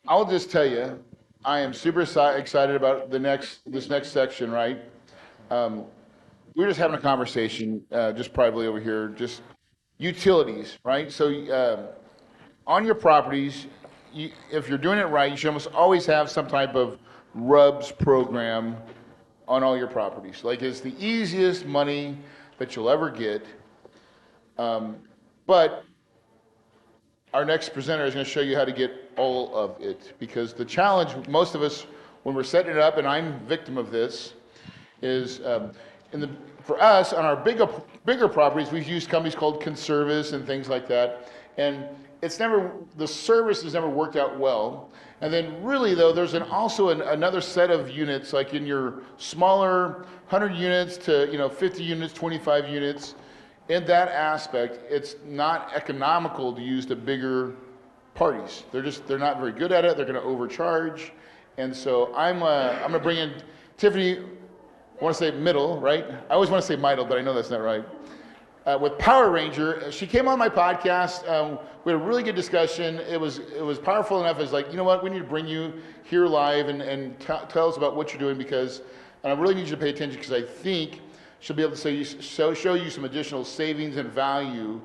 I'll just tell you, I am super excited about this next section, right? Um, we were just having a conversation, just privately over here, just utilities, right? So on your properties, if you're doing it right, you should almost always have some type of RUBS program on all your properties. Like it's the easiest money that you'll ever get. But our next presenter is going to show you how to get all of it, because the challenge most of us when we're setting it up, and I'm a victim of this, is for us on our bigger properties we've used companies called Conservice and things like that, and the service has never worked out well. And then really though, there's also another set of units, like in your smaller 100 units to 50 units, 25 units. In that aspect, it's not economical to use the bigger parties. They're not very good at it. They're going to overcharge. And so I'm going to bring in Tiffany. I want to say Mittal, right? I always want to say Mittal, but I know that's not right. With Power Ranger, she came on my podcast. We had a really good discussion. It was powerful enough. It's like, you know what? We need to bring you here live and tell us about what you're doing, and I really need you to pay attention, because I think she'll be able to show you some additional savings and value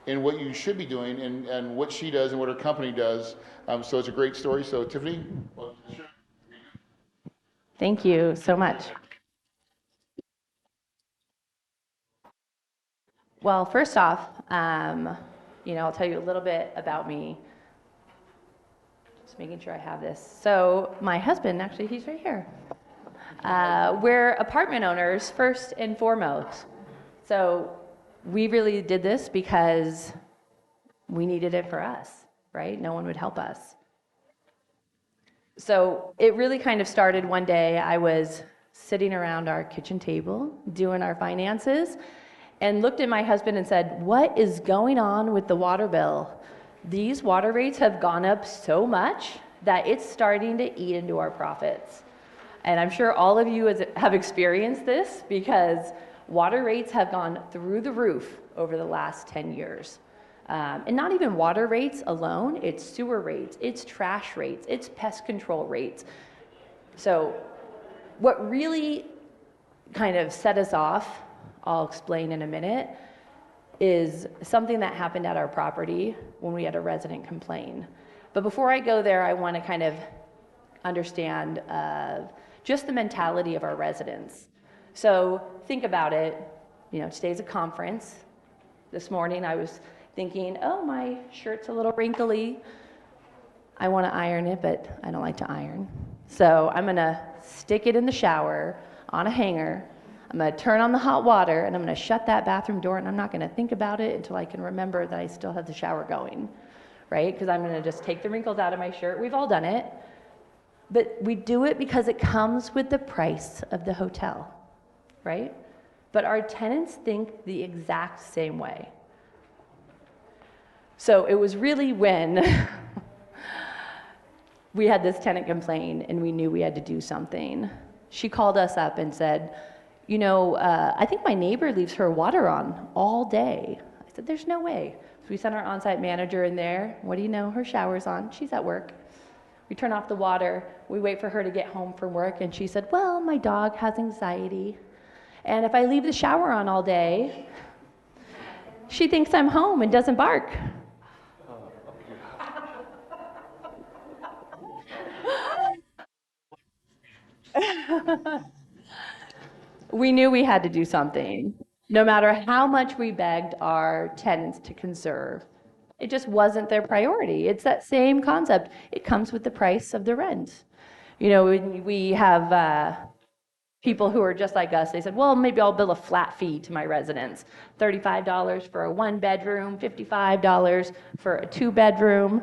in what you should be doing and what she does and what her company does. So it's a great story. So Tiffany, welcome to the show. Thank you so much. Well, first off, I'll tell you a little bit about me. Just making sure I have this. So my husband, actually, he's right here. We're apartment owners first and foremost. So we really did this because we needed it for us, right? No one would help us. So it really kind of started one day. I was sitting around our kitchen table doing our finances and looked at my husband and said, what is going on with the water bill? These water rates have gone up so much that it's starting to eat into our profits. And I'm sure all of you have experienced this, because water rates have gone through the roof over the last 10 years. And not even water rates alone, it's sewer rates, it's trash rates, it's pest control rates. So what really kind of set us off, I'll explain in a minute, is something that happened at our property when we had a resident complain. But before I go there, I want to kind of understand just the mentality of our residents. So think about it, today's a conference. This morning I was thinking, oh, my shirt's a little wrinkly. I want to iron it, but I don't like to iron. So I'm going to stick it in the shower on a hanger. I'm going to turn on the hot water, and I'm going to shut that bathroom door, and I'm not going to think about it until I can remember that I still have the shower going, right? Because I'm going to just take the wrinkles out of my shirt. We've all done it. But we do it because it comes with the price of the hotel, right? But our tenants think the exact same way. So it was really when we had this tenant complain and we knew we had to do something. She called us up and said, I think my neighbor leaves her water on all day. I said, there's no way. So we sent our on-site manager in there. What do you know? Her shower's on. She's at work. We turn off the water. We wait for her to get home from work. And she said, well, my dog has anxiety. And if I leave the shower on all day, she thinks I'm home and doesn't bark. We knew we had to do something. No matter how much we begged our tenants to conserve, it just wasn't their priority. It's that same concept. It comes with the price of the rent. We have people who are just like us. They said, well, maybe I'll bill a flat fee to my residents. $35 for a 1-bedroom, $55 for a 2-bedroom.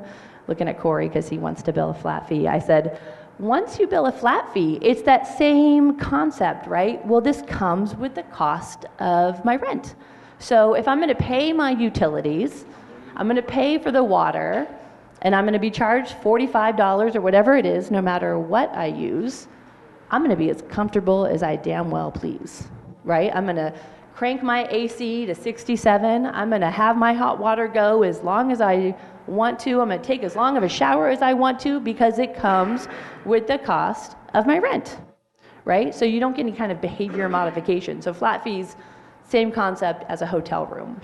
Looking at Corey because he wants to bill a flat fee. I said, once you bill a flat fee, it's that same concept, right? Well, this comes with the cost of my rent. So if I'm going to pay my utilities, I'm going to pay for the water, and I'm going to be charged $45 or whatever it is, no matter what I use, I'm going to be as comfortable as I damn well please, right? I'm going to crank my AC to 67. I'm gonna have my hot water go as long as I want to. I'm gonna take as long of a shower as I want to because it comes with the cost of my rent, right? So you don't get any kind of behavior modification. So flat fees, same concept as a hotel room.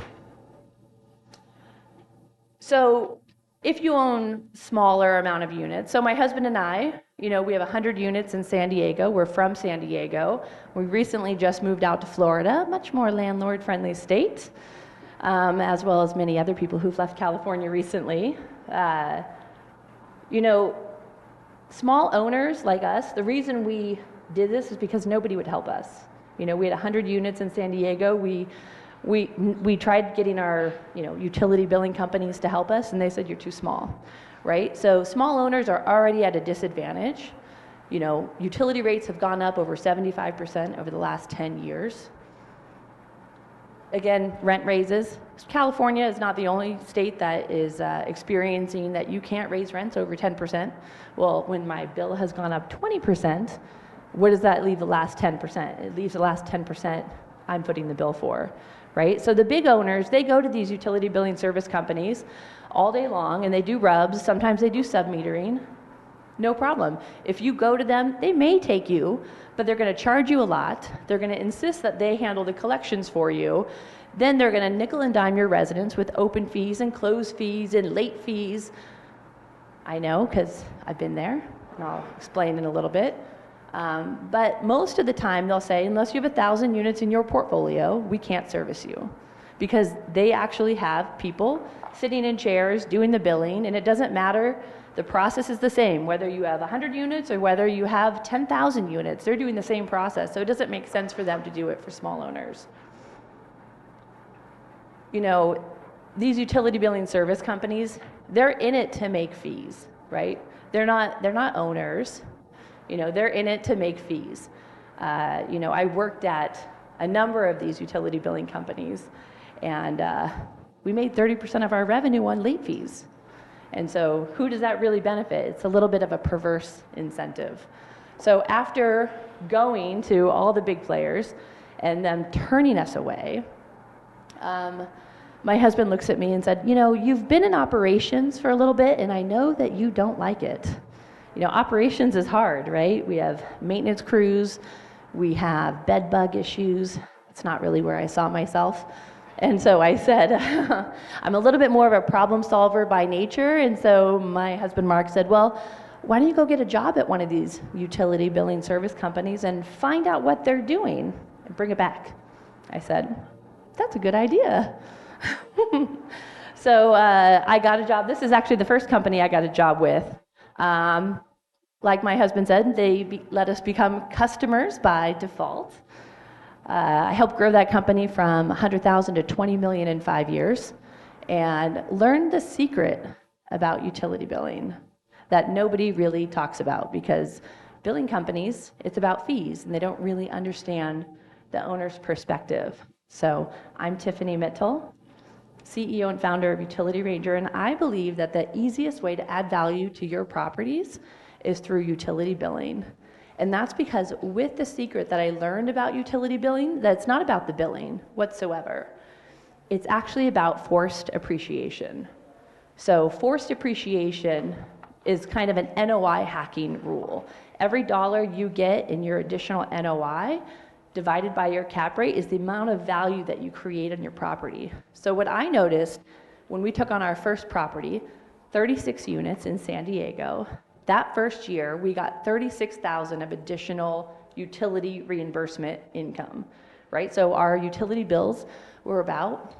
So if you own smaller amount of units, so my husband and I, we have 100 units in San Diego. We're from San Diego. We recently just moved out to Florida, much more landlord-friendly state, as well as many other people who've left California recently. Small owners like us, the reason we did this is because nobody would help us. We had 100 units in San Diego. We tried getting our utility billing companies to help us, and they said, you're too small, right? So small owners are already at a disadvantage. Utility rates have gone up over 75% over the last 10 years. Again, rent raises. California is not the only state that is experiencing that you can't raise rents over 10%. Well, when my bill has gone up 20%, what does that leave the last 10%? It leaves the last 10% I'm footing the bill for, right? So the big owners, they go to these utility billing service companies all day long, and they do RUBS. Sometimes they do sub-metering. No problem. If you go to them, they may take you, but they're going to charge you a lot. They're going to insist that they handle the collections for you. Then they're going to nickel and dime your residents with open fees and closed fees and late fees. I know, because I've been there, and I'll explain in a little bit. But most of the time they'll say, unless you have 1,000 units in your portfolio, we can't service you. Because they actually have people sitting in chairs doing the billing, and it doesn't matter. The process is the same, whether you have 100 units or whether you have 10,000 units. They're doing the same process, so it doesn't make sense for them to do it for small owners. These utility billing service companies, they're in it to make fees, right? They're not owners. They're in it to make fees. I worked at a number of these utility billing companies, and we made 30% of our revenue on late fees. And so who does that really benefit? It's a little bit of a perverse incentive. So after going to all the big players and them turning us away, my husband looks at me and said, you've been in operations for a little bit, and I know that you don't like it. Operations is hard, right? We have maintenance crews, we have bed bug issues. It's not really where I saw myself. And so I said, I'm a little bit more of a problem solver by nature. And so my husband, Mark, said, well, why don't you go get a job at one of these utility billing service companies and find out what they're doing and bring it back? I said, that's a good idea. So I got a job. This is actually the first company I got a job with. Like my husband said, they let us become customers by default. I helped grow that company from 100,000 to 20 million in 5 years, and learned the secret about utility billing that nobody really talks about, because billing companies, it's about fees, and they don't really understand the owner's perspective. So I'm Tiffany Mittal, CEO and founder of Utility Ranger, and I believe that the easiest way to add value to your properties is through utility billing. And that's because with the secret that I learned about utility billing, that's not about the billing whatsoever. It's actually about forced appreciation. So forced appreciation is kind of an NOI hacking rule. Every dollar you get in your additional NOI divided by your cap rate is the amount of value that you create on your property. So what I noticed when we took on our first property, 36 units in San Diego, that first year we got $36,000 of additional utility reimbursement income, right? So our utility bills were about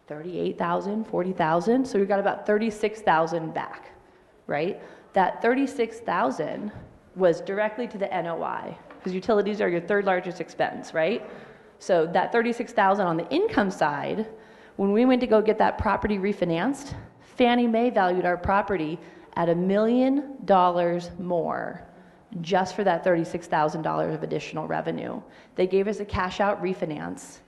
$38,000, $40,000, so we got about $36,000 back, right? That $36,000 was directly to the NOI, because utilities are your third largest expense, right? So that $36,000 on the income side, when we went to go get that property refinanced, Fannie Mae valued our property at $1 million more just for that $36,000 of additional revenue. They gave us a cash out refinance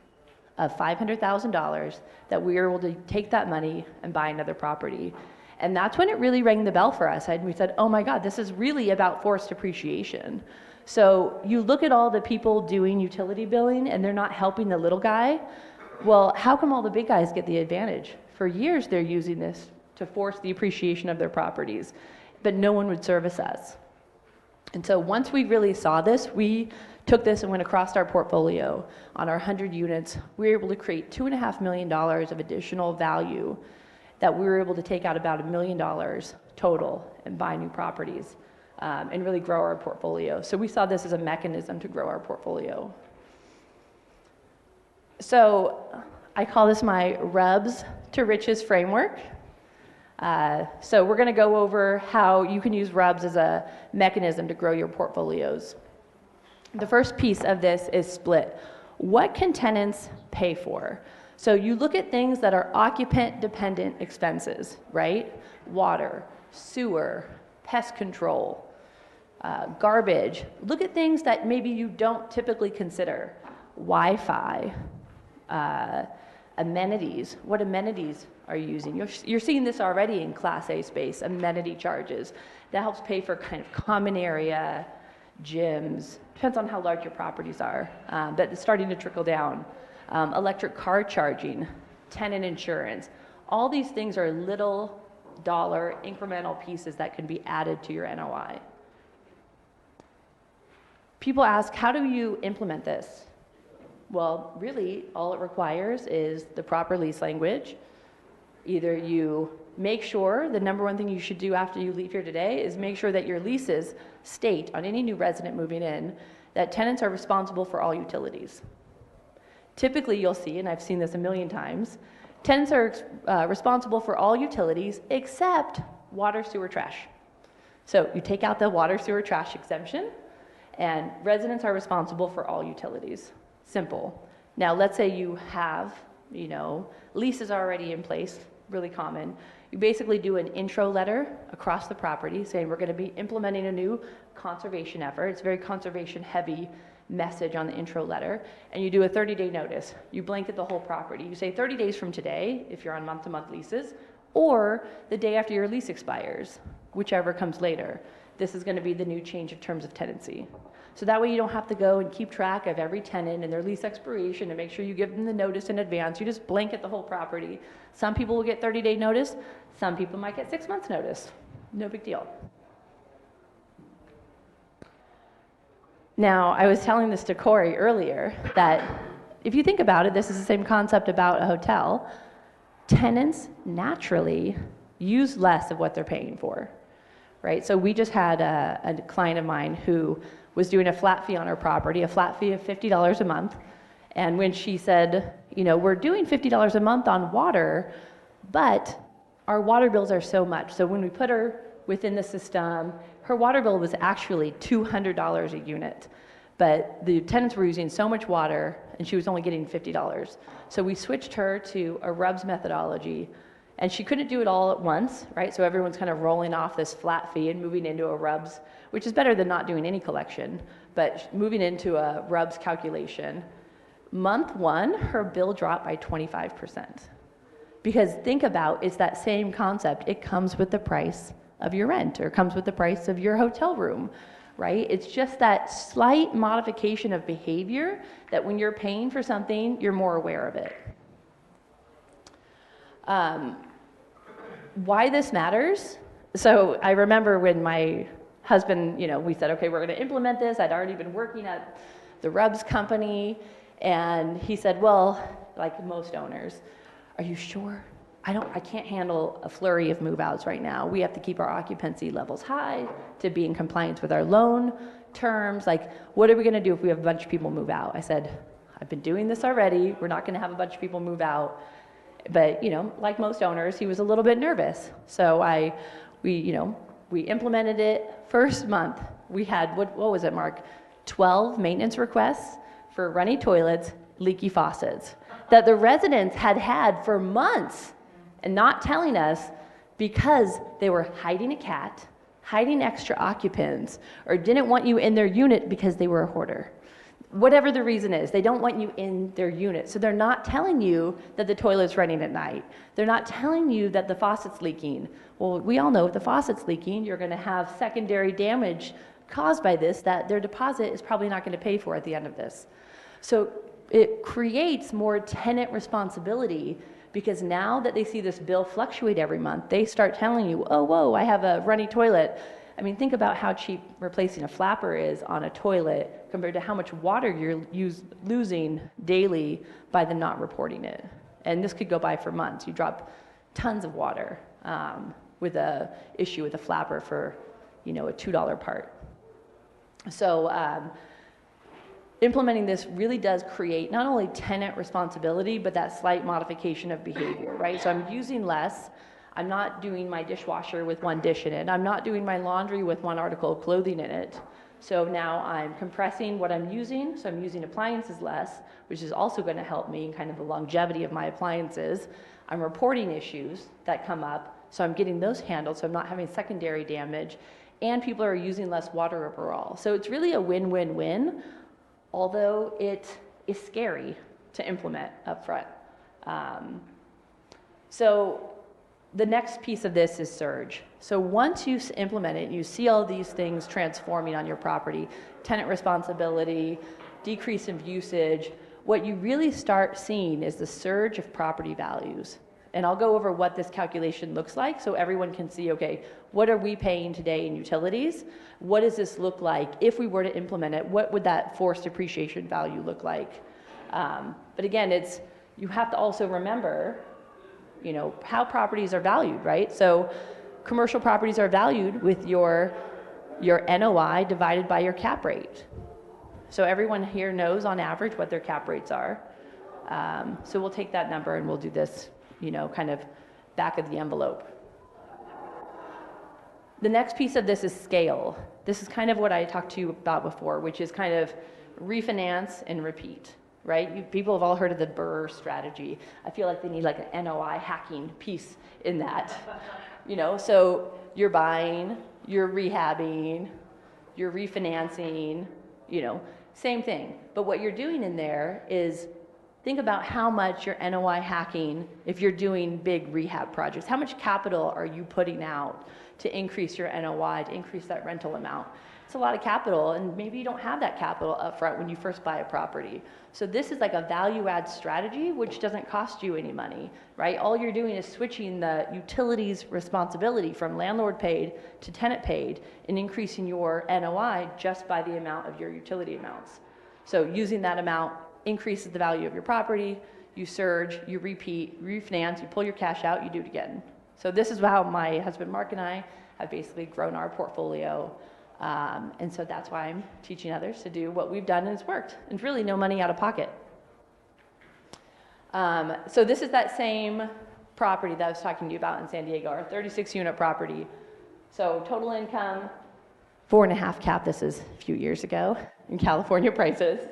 of $500,000 that we were able to take that money and buy another property. And that's when it really rang the bell for us. We said, oh my God, this is really about forced appreciation. So you look at all the people doing utility billing and they're not helping the little guy. Well, how come all the big guys get the advantage? For years they're using this to force the appreciation of their properties, but no one would service us. And so once we really saw this, we took this and went across our portfolio. On our 100 units, we were able to create $2.5 million of additional value that we were able to take out about $1 million total and buy new properties and really grow our portfolio. So we saw this as a mechanism to grow our portfolio. So I call this my RUBS to riches framework. So we're going to go over how you can use RUBS as a mechanism to grow your portfolios. The first piece of this is split. What can tenants pay for? So you look at things that are occupant-dependent expenses, right? Water, sewer, pest control, garbage. Look at things that maybe you don't typically consider. Wi-Fi, amenities. What amenities are you using? You're seeing this already in Class A space, amenity charges. That helps pay for kind of common area, gyms. Depends on how large your properties are. That is starting to trickle down. Electric car charging, tenant insurance. All these things are little dollar incremental pieces that can be added to your NOI. People ask, how do you implement this? Well, really, all it requires is the proper lease language. Either you make sure, the number one thing you should do after you leave here today is make sure that your leases state on any new resident moving in that tenants are responsible for all utilities. Typically, you'll see, and I've seen this a million times, tenants are responsible for all utilities except water, sewer, trash. So you take out the water, sewer, trash exemption, and residents are responsible for all utilities. Simple. Now, let's say you have, leases already in place, really common. You basically do an intro letter across the property saying we're going to be implementing a new conservation effort. It's a very conservation heavy message on the intro letter, and you do a 30-day notice. You blanket the whole property. You say 30 days from today, if you're on month-to-month leases, or the day after your lease expires, whichever comes later. This is going to be the new change of terms of tenancy. So that way you don't have to go and keep track of every tenant and their lease expiration and make sure you give them the notice in advance. You just blanket the whole property. Some people will get 30-day notice. Some people might get 6 months notice. No big deal. Now, I was telling this to Corey earlier that if you think about it, this is the same concept about a hotel. Tenants naturally use less of what they're paying for, right? So we just had a client of mine who was doing a flat fee on her property, a flat fee of $50 a month. And when she said, we're doing $50 a month on water, but our water bills are so much. So when we put her within the system, her water bill was actually $200 a unit. But the tenants were using so much water, and she was only getting $50. So we switched her to a RUBS methodology, and she couldn't do it all at once, right? So everyone's kind of rolling off this flat fee and moving into a RUBS, which is better than not doing any collection, but moving into a RUBS calculation. Month one, her bill dropped by 25%. Because think about, it's that same concept. It comes with the price of your rent, or comes with the price of your hotel room, right? It's just that slight modification of behavior that when you're paying for something, you're more aware of it. Why this matters? So I remember when my husband, we said, okay, we're going to implement this. I'd already been working at the RUBS company, and he said, well, like most owners, are you sure? I can't handle a flurry of move-outs right now. We have to keep our occupancy levels high to be in compliance with our loan terms. Like, what are we going to do if we have a bunch of people move out? I said, I've been doing this already. We're not going to have a bunch of people move out. But, like most owners, he was a little bit nervous. So we implemented it. First month, we had, what was it, Mark? 12 maintenance requests for runny toilets, leaky faucets that the residents had for months and not telling us because they were hiding a cat, hiding extra occupants, or didn't want you in their unit because they were a hoarder. Whatever the reason is, they don't want you in their unit. So they're not telling you that the toilet's running at night. They're not telling you that the faucet's leaking. Well, we all know if the faucet's leaking, you're going to have secondary damage caused by this that their deposit is probably not going to pay for at the end of this. So it creates more tenant responsibility, because now that they see this bill fluctuate every month, they start telling you, oh, whoa, I have a runny toilet. I mean, think about how cheap replacing a flapper is on a toilet compared to how much water you're losing daily by the not reporting it. And this could go by for months. You drop tons of water with a issue with a flapper for, a $2 part. So implementing this really does create not only tenant responsibility, but that slight modification of behavior, right? So I'm using less. I'm not doing my dishwasher with one dish in it. I'm not doing my laundry with one article of clothing in it. So now I'm compressing what I'm using. So I'm using appliances less, which is also going to help me in kind of the longevity of my appliances. I'm reporting issues that come up, so I'm getting those handled, so I'm not having secondary damage, and people are using less water overall. So it's really a win-win-win, although it is scary to implement upfront. So the next piece of this is surge. So once you implement it, you see all these things transforming on your property, tenant responsibility, decrease in usage, what you really start seeing is the surge of property values. And I'll go over what this calculation looks like so everyone can see, okay, what are we paying today in utilities? What does this look like? If we were to implement it, what would that forced appreciation value look like? But again, you have to also remember, how properties are valued, right? So commercial properties are valued with your NOI divided by your cap rate. So everyone here knows on average what their cap rates are. So we'll take that number and we'll do this, kind of back of the envelope. The next piece of this is scale. This is kind of what I talked to you about before, which is kind of refinance and repeat, right? People have all heard of the BRRRR strategy. I feel like they need like an NOI hacking piece in that. So you're buying, you're rehabbing, you're refinancing, same thing. But what you're doing in there is think about how much you're NOI hacking if you're doing big rehab projects. How much capital are you putting out to increase your NOI, to increase that rental amount? It's a lot of capital, and maybe you don't have that capital up front when you first buy a property. So this is like a value add strategy, which doesn't cost you any money, right? All you're doing is switching the utilities responsibility from landlord paid to tenant paid and increasing your NOI just by the amount of your utility amounts. So using that amount increases the value of your property, you surge, you repeat, refinance, you pull your cash out, you do it again. So this is how my husband Mark and I have basically grown our portfolio. And so that's why I'm teaching others to do what we've done, and it's worked. And really no money out of pocket. So this is that same property that I was talking to you about in San Diego, our 36-unit property. So total income, 4.5 cap, this is a few years ago in California prices.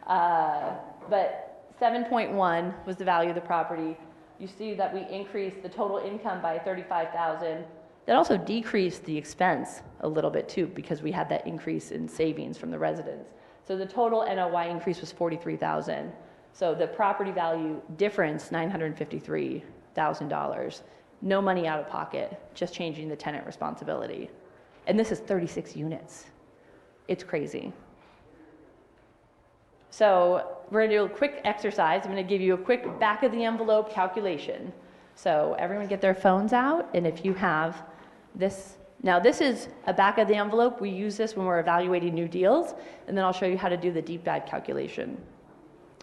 But 7.1 was the value of the property. You see that we increased the total income by $35,000. That also decreased the expense a little bit too, because we had that increase in savings from the residents. So the total NOI increase was $43,000. So the property value difference, $953,000. No money out of pocket, just changing the tenant responsibility. And this is 36 units. It's crazy. So we're gonna do a quick exercise. I'm gonna give you a quick back of the envelope calculation. So everyone get their phones out, and if you have this, now this is a back of the envelope. We use this when we're evaluating new deals, and then I'll show you how to do the deep dive calculation.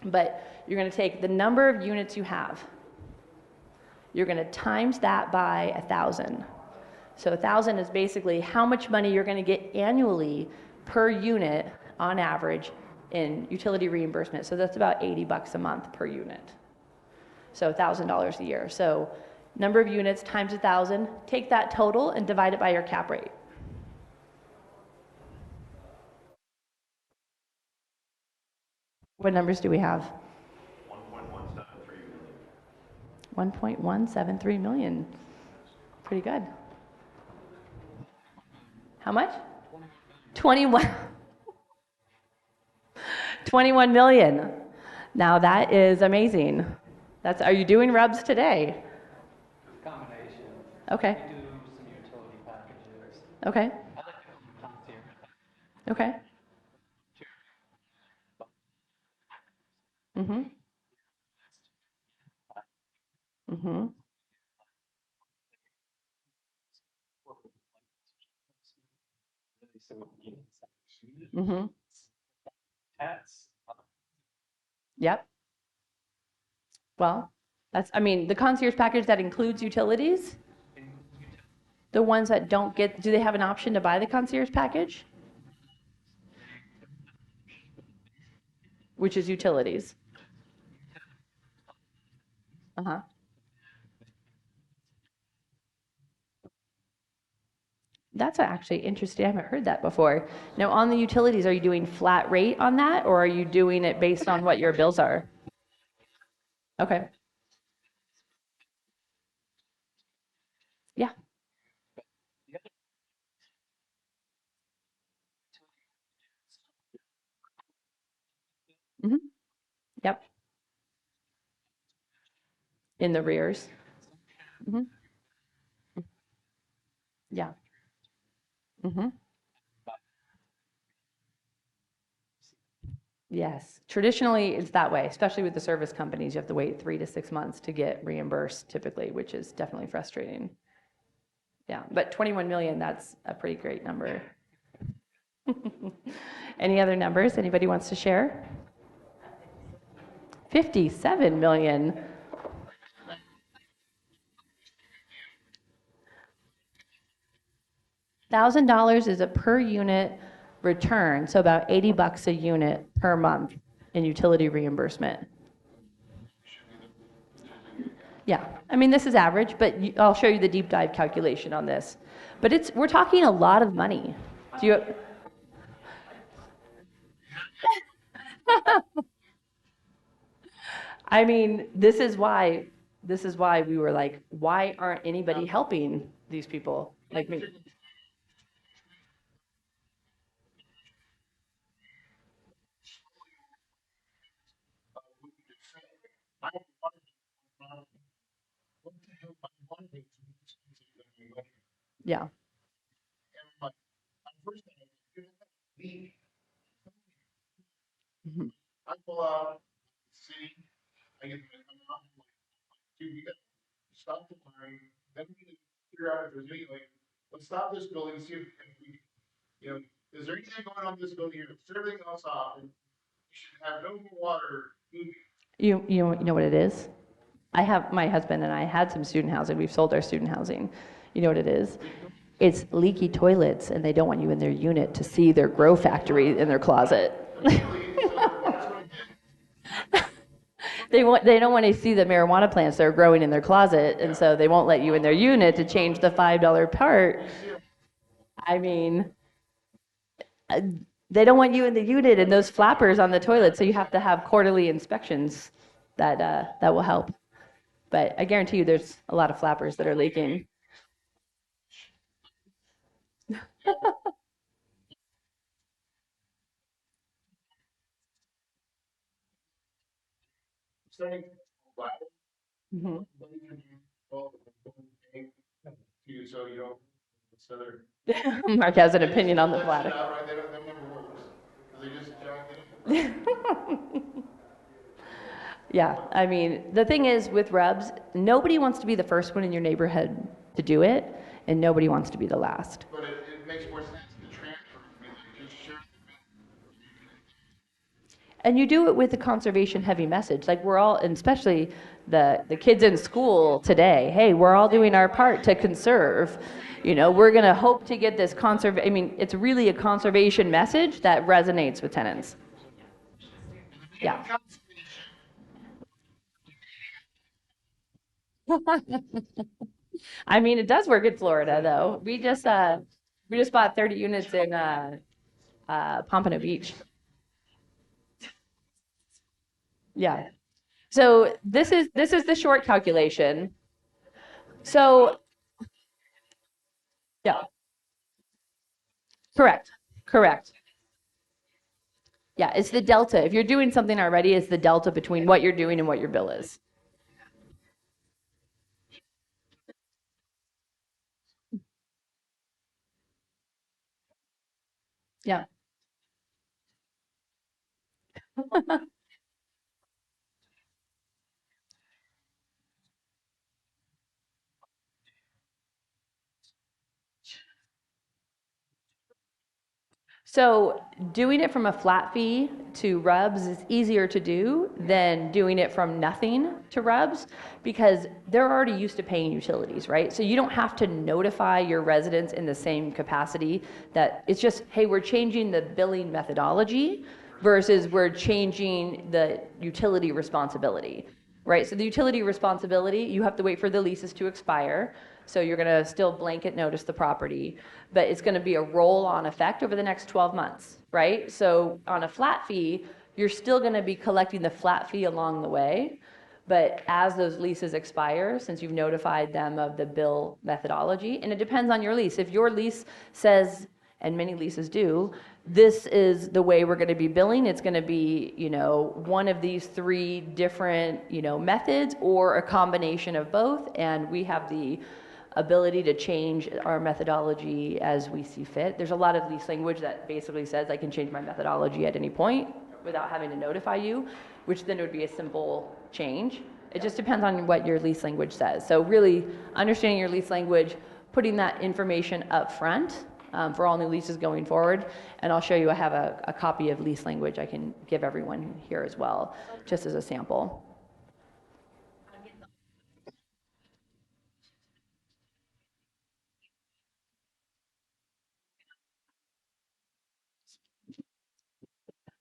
But you're gonna take the number of units you have. You're gonna times that by 1,000. So 1,000 is basically how much money you're gonna get annually per unit on average in utility reimbursement. So that's about $80 a month per unit. So $1,000 a year. So number of units times 1,000, take that total and divide it by your cap rate. What numbers do we have? 1.173 million. Pretty good. How much? 21. 21 million. Now that is amazing. Are you doing RUBS today? Combination. Okay. We do some utility packages. Okay. I like to come here. Okay. Mm-hmm. Mm-hmm. Mm-hmm. Yep. Well, I mean, the concierge package that includes utilities, the ones that don't get, do they have an option to buy the concierge package? Which is utilities. Uh-huh. That's actually interesting. I haven't heard that before. Now, on the utilities, are you doing flat rate on that, or are you doing it based on what your bills are? Okay. Yeah. Hmm. Yep. In the rears. Hmm. Yeah. Hmm. Yes. Traditionally, it's that way, especially with the service companies. You have to wait 3 to 6 months to get reimbursed typically, which is definitely frustrating. Yeah. But 21 million, that's a pretty great number. Any other numbers anybody wants to share? 57 million. $1,000 is a per unit return, so about 80 bucks a unit per month in utility reimbursement. Yeah, I mean, this is average, but I'll show you the deep dive calculation on this. But we're talking a lot of money. Do you, I mean, this is why we were like, why aren't anybody helping these people like me? Yeah. Mhm. You know what it is? My husband and I had some student housing. We've sold our student housing. You know what it is? It's leaky toilets, and they don't want you in their unit to see their grow factory in their closet. They don't want to see the marijuana plants that are growing in their closet, and so they won't let you in their unit to change the $5 part. I mean, uh, they don't want you in the unit and those flappers on the toilet, so you have to have quarterly inspections that will help. But I guarantee you, there's a lot of flappers that are leaking. Mhm. Mark has an opinion on the bladder. Yeah, I mean, the thing is with RUBS, nobody wants to be the first one in your neighborhood to do it, and nobody wants to be the last. And you do it with a conservation heavy message. Like we're all, and especially the kids in school today, hey, we're all doing our part to conserve. We're going to hope to get this I mean, it's really a conservation message that resonates with tenants. Yeah. I mean, it does work in Florida though. We just bought 30 units in Pompano Beach. Yeah. So this is the short calculation. So yeah, correct. Correct. Yeah, it's the delta. If you're doing something already, it's the delta between what you're doing and what your bill is. Yeah. So doing it from a flat fee to RUBS is easier to do than doing it from nothing to RUBS because they're already used to paying utilities, right? So you don't have to notify your residents in the same capacity that it's just, hey, we're changing the billing methodology versus we're changing the utility responsibility, right? So the utility responsibility, you have to wait for the leases to expire. So you're going to still blanket notice the property, but it's going to be a roll-on effect over the next 12 months, right? So on a flat fee, you're still going to be collecting the flat fee along the way, but as those leases expire, since you've notified them of the bill methodology, and it depends on your lease. If your lease says, and many leases do, this is the way we're going to be billing. It's going to be, one of these three different, methods or a combination of both, and we have the ability to change our methodology as we see fit. There's a lot of lease language that basically says I can change my methodology at any point without having to notify you, which then would be a simple change. It just depends on what your lease language says. So really understanding your lease language, putting that information up front for all new leases going forward. And I'll show you, I have a copy of lease language I can give everyone here as well, just as a sample.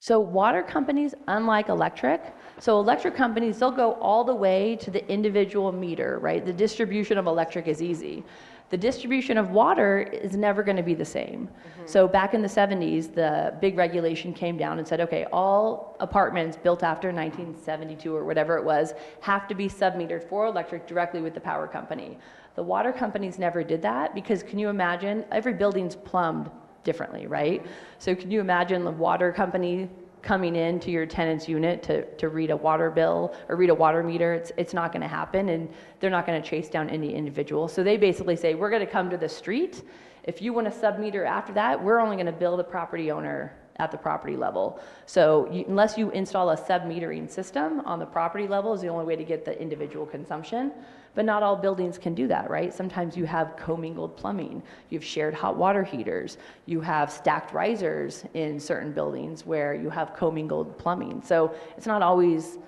So water companies, unlike electric, so electric companies, they'll go all the way to the individual meter, right? The distribution of electric is easy. The distribution of water is never going to be the same. So back in the 70s, the big regulation came down and said, okay, all apartments built after 1972 or whatever it was have to be submetered for electric directly with the power company. The water companies never did that because can you imagine, every building's plumbed differently, right? So can you imagine the water company coming into your tenant's unit to read a water bill or read a water meter? It's not going to happen, and they're not going to chase down any individual. So they basically say, we're going to come to the street. If you want to submeter after that, we're only going to bill the property owner at the property level. So unless you install a sub-metering system on the property level is the only way to get the individual consumption. But not all buildings can do that, right? Sometimes you have commingled plumbing, you have shared hot water heaters, you have stacked risers in certain buildings where you have commingled plumbing. So it's not always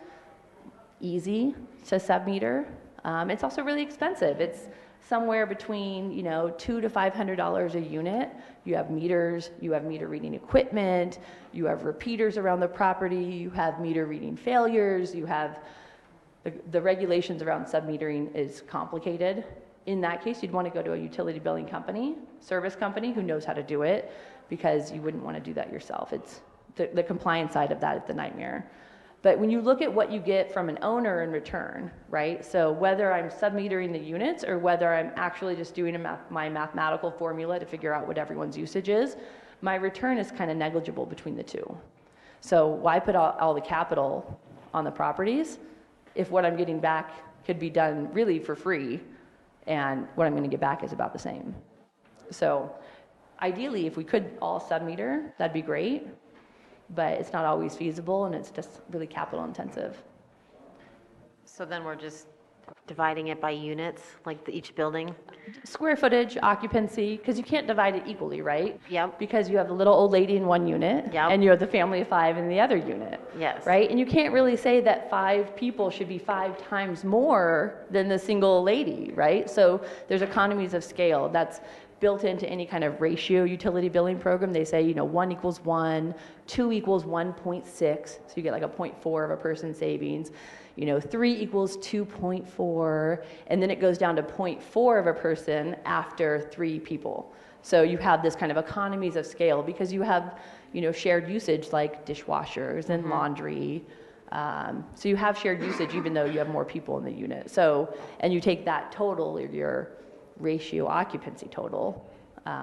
easy to sub-meter. It's also really expensive. It's somewhere between $200 to $500 a unit. You have meters, you have meter reading equipment, you have repeaters around the property, you have meter reading failures, you have the regulations around submetering is complicated. In that case, you'd want to go to a utility billing company, service company who knows how to do it, because you wouldn't want to do that yourself. It's the compliance side of that is the nightmare. But when you look at what you get from an owner in return, right? So whether I'm submetering the units or whether I'm actually just doing my mathematical formula to figure out what everyone's usage is, my return is kind of negligible between the two. So why put all the capital on the properties if what I'm getting back could be done really for free and what I'm going to get back is about the same? So ideally, if we could all submeter, that'd be great, but it's not always feasible and it's just really capital intensive. So then we're just dividing it by units, like each building? Square footage, occupancy, because you can't divide it equally, right? Yep. Because you have the little old lady in one unit, Yep. and you have the family of 5 in the other unit. Yes. Right? And you can't really say that 5 people should be 5 times more than the single lady, right? So there's economies of scale that's built into any kind of ratio utility billing program. They say, 1 equals 1, 2 equals 1.6, so you get like a 0.4 of a person savings. 3 equals 2.4, and then it goes down to 0.4 of a person after 3 people. So you have this kind of economies of scale because you have, shared usage like dishwashers and laundry. So you have shared usage even though you have more people in the unit. So, and you take that total, your ratio occupancy total,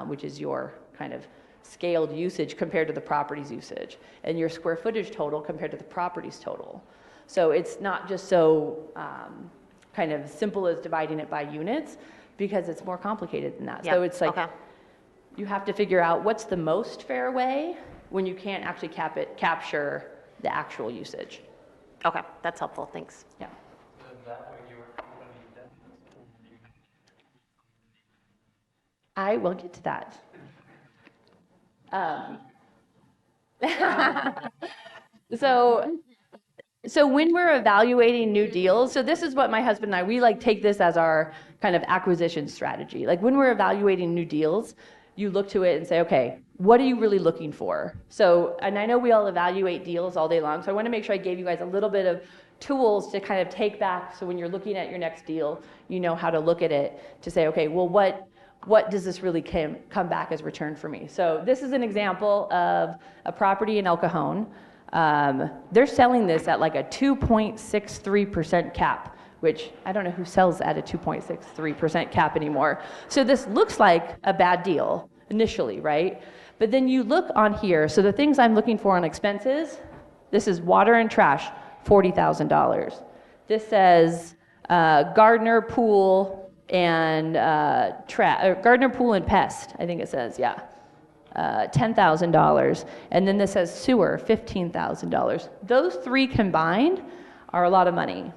which is your kind of scaled usage compared to the property's usage, and your square footage total compared to the property's total. So it's not just so kind of simple as dividing it by units, because it's more complicated than that. Yep. So it's like Okay. you have to figure out what's the most fair way when you can't actually capture the actual usage. Okay, that's helpful, thanks. Yeah. I will get to that. So, so when we're evaluating new deals, so this is what my husband and I, we like take this as our kind of acquisition strategy. Like when we're evaluating new deals, you look to it and say, okay, what are you really looking for? So, and I know we all evaluate deals all day long, so I want to make sure I gave you guys a little bit of tools to kind of take back, so when you're looking at your next deal, you know how to look at it to say, okay, well, what does this really come back as return for me? So this is an example of a property in El Cajon. They're selling this at like a 2.63% cap, which I don't know who sells at a 2.63% cap anymore. So this looks like a bad deal initially, right? But then you look on here, so the things I'm looking for on expenses, this is water and trash, $40,000. This says gardener, pool, and gardener, pool, and pest, I think it says, yeah. $10,000, and then this says sewer, $15,000. Those three combined are a lot of money.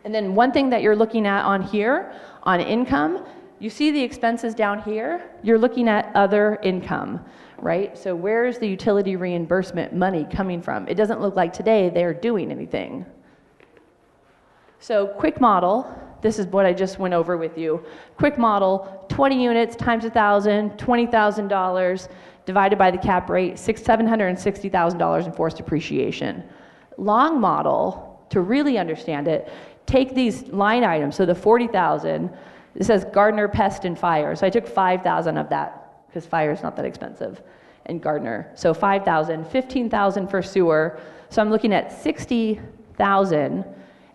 And then one thing that you're looking at on here, on income, you see the expenses down here, you're looking at other income, right? So where's the utility reimbursement money coming from? It doesn't look like today they're doing anything. So quick model, this is what I just went over with you. Quick model, 20 units times 1,000, $20,000 divided by the cap rate, $760,000 in forced depreciation. Long model, to really understand it, take these line items, so the 40,000, it says gardener, pest, and fire. So I took 5,000 of that, because fire is not that expensive, and gardener. So 5,000, 15,000 for sewer. So I'm looking at 60,000,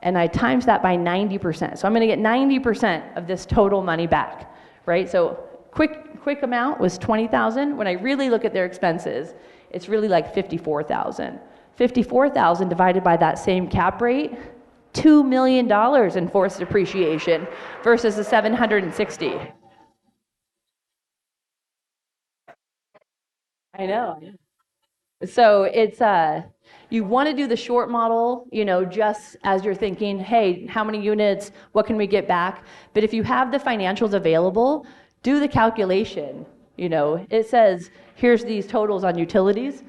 and I times that by 90%. So I'm gonna get 90% of this total money back, right? So quick amount was 20,000. When I really look at their expenses, it's really like 54,000. 54,000 divided by that same cap rate, $2 million in forced depreciation versus the 760. I know. So it's you want to do the short model, you know, just as you're thinking, hey, how many units, what can we get back? But if you have the financials available, do the calculation. You know, it says, here's these totals on utilities.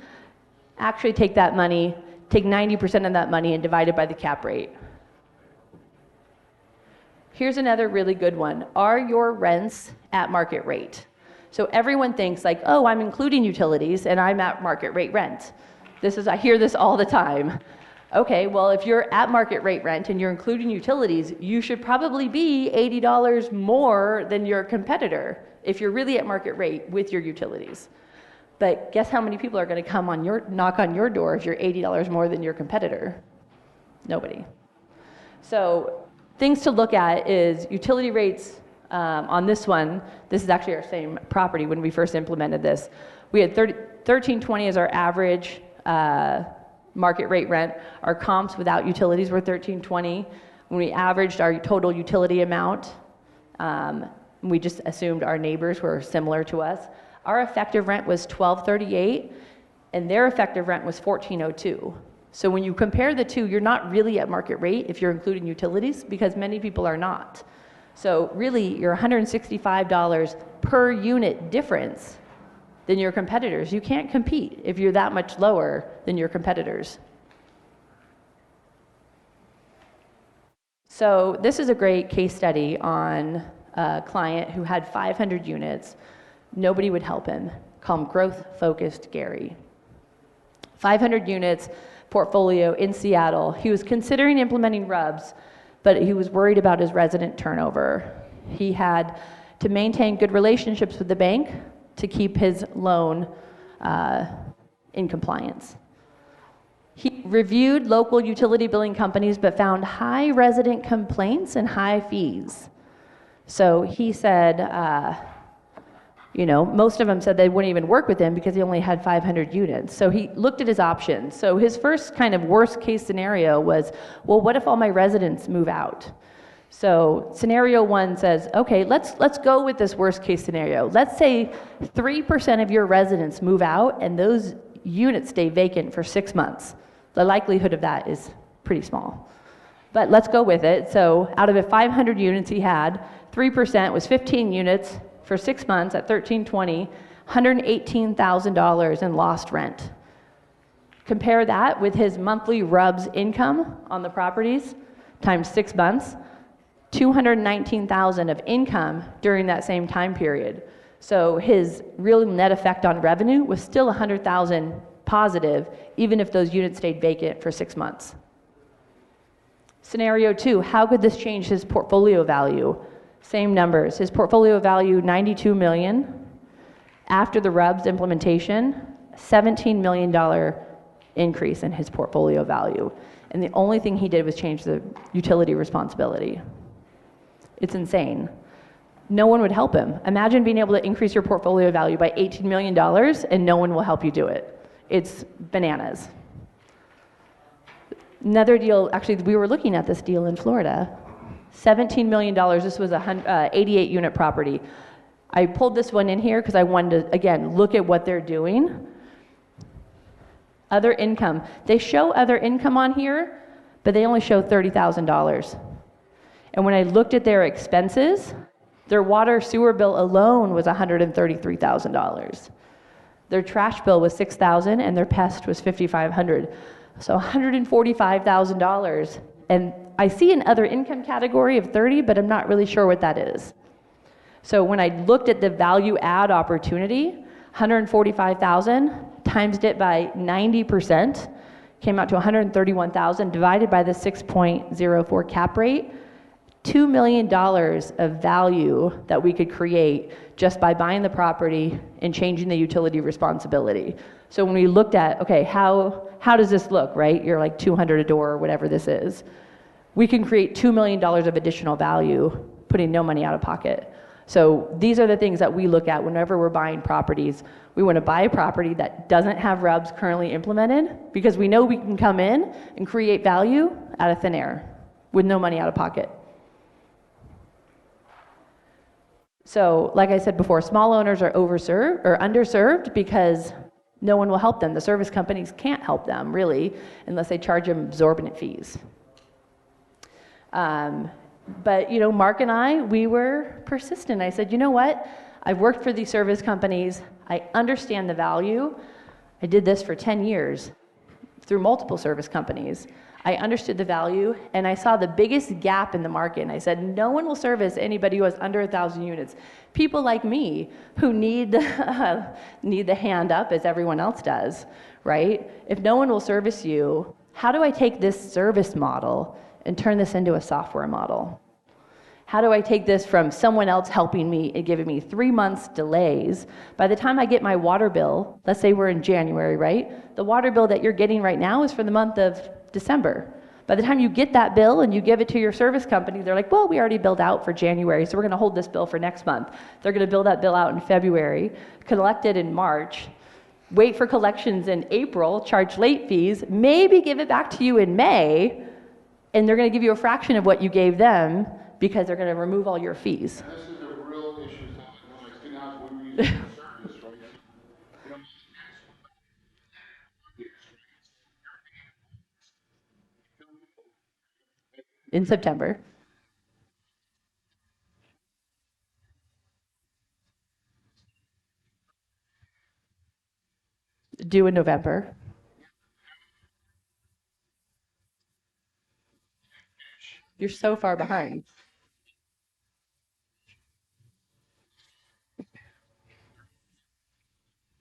Actually take that money, take 90% of that money and divide it by the cap rate. Here's another really good one. Are your rents at market rate? So everyone thinks like, oh, I'm including utilities and I'm at market rate rent. I hear this all the time. Okay, well, if you're at market rate rent and you're including utilities, you should probably be $80 more than your competitor if you're really at market rate with your utilities. But guess how many people are going to come knock on your door if you're $80 more than your competitor? Nobody. So things to look at is utility rates on this one. This is actually our same property when we first implemented this. We had $13.20 as our average market rate rent. Our comps without utilities were $13.20. When we averaged our total utility amount, we just assumed our neighbors were similar to us. Our effective rent was $12.38, and their effective rent was $14.02. So when you compare the two, you're not really at market rate if you're including utilities, because many people are not. So really, you're $165 per unit difference than your competitors. You can't compete if you're that much lower than your competitors. So this is a great case study on a client who had 500 units. Nobody would help him. Call him growth-focused Gary. 500 units, portfolio in Seattle. He was considering implementing RUBS, but he was worried about his resident turnover. He had to maintain good relationships with the bank to keep his loan in compliance. He reviewed local utility billing companies but found high resident complaints and high fees. So he said, most of them said they wouldn't even work with him because he only had 500 units. So he looked at his options. So his first kind of worst case scenario was, well, what if all my residents move out? So scenario one says, okay, let's go with this worst case scenario. Let's say 3% of your residents move out and those units stay vacant for 6 months. The likelihood of that is pretty small. But let's go with it. So out of the 500 units he had, 3% was 15 units for 6 months at $1,320, $118,000 in lost rent. Compare that with his monthly RUBS income on the properties times 6 months, $219,000 of income during that same time period. So his real net effect on revenue was still $100,000 positive, even if those units stayed vacant for 6 months. Scenario 2, how could this change his portfolio value? Same numbers. His portfolio value, $92 million. After the RUBS implementation, $17 million increase in his portfolio value. And the only thing he did was change the utility responsibility. It's insane. No one would help him. Imagine being able to increase your portfolio value by $18 million and no one will help you do it. It's bananas. Another deal, actually, we were looking at this deal in Florida. $17 million, this was a 88 unit property. I pulled this one in here because I wanted to, again, look at what they're doing. Other income. They show other income on here, but they only show $30,000. And when I looked at their expenses, their water sewer bill alone was $133,000. Their trash bill was $6,000 and their pest was $5,500. So $145,000. And I see an other income category of 30, but I'm not really sure what that is. So when I looked at the value add opportunity, 145,000 times it by 90%, came out to 131,000 divided by the 6.04 cap rate, $2 million of value that we could create just by buying the property and changing the utility responsibility. So when we looked at, okay, how does this look, right? You're like 200 a door or whatever this is. We can create $2 million of additional value, putting no money out of pocket. So these are the things that we look at whenever we're buying properties. We want to buy a property that doesn't have RUBS currently implemented because we know we can come in and create value out of thin air with no money out of pocket. So like I said before, small owners are overserved or underserved because no one will help them. The service companies can't help them really unless they charge them exorbitant fees. But you know, Mark and I, we were persistent. I said, you know what? I've worked for these service companies. I understand the value. I did this for 10 years through multiple service companies. I understood the value and I saw the biggest gap in the market. And I said, no one will service anybody who has under 1,000 units. People like me who need the hand up as everyone else does, right? If no one will service you, how do I take this service model and turn this into a software model? How do I take this from someone else helping me and giving me 3 months delays? By the time I get my water bill, let's say we're in January, right? The water bill that you're getting right now is for the month of December. By the time you get that bill and you give it to your service company, they're like, well, we already billed out for January, so we're gonna hold this bill for next month. They're gonna bill that bill out in February, collect it in March, wait for collections in April, charge late fees, maybe give it back to you in May, and they're gonna give you a fraction of what you gave them because they're gonna remove all your fees. And this is a real issue. When I student house, when we use service, right? You know, In September. Due in November. You're so far behind.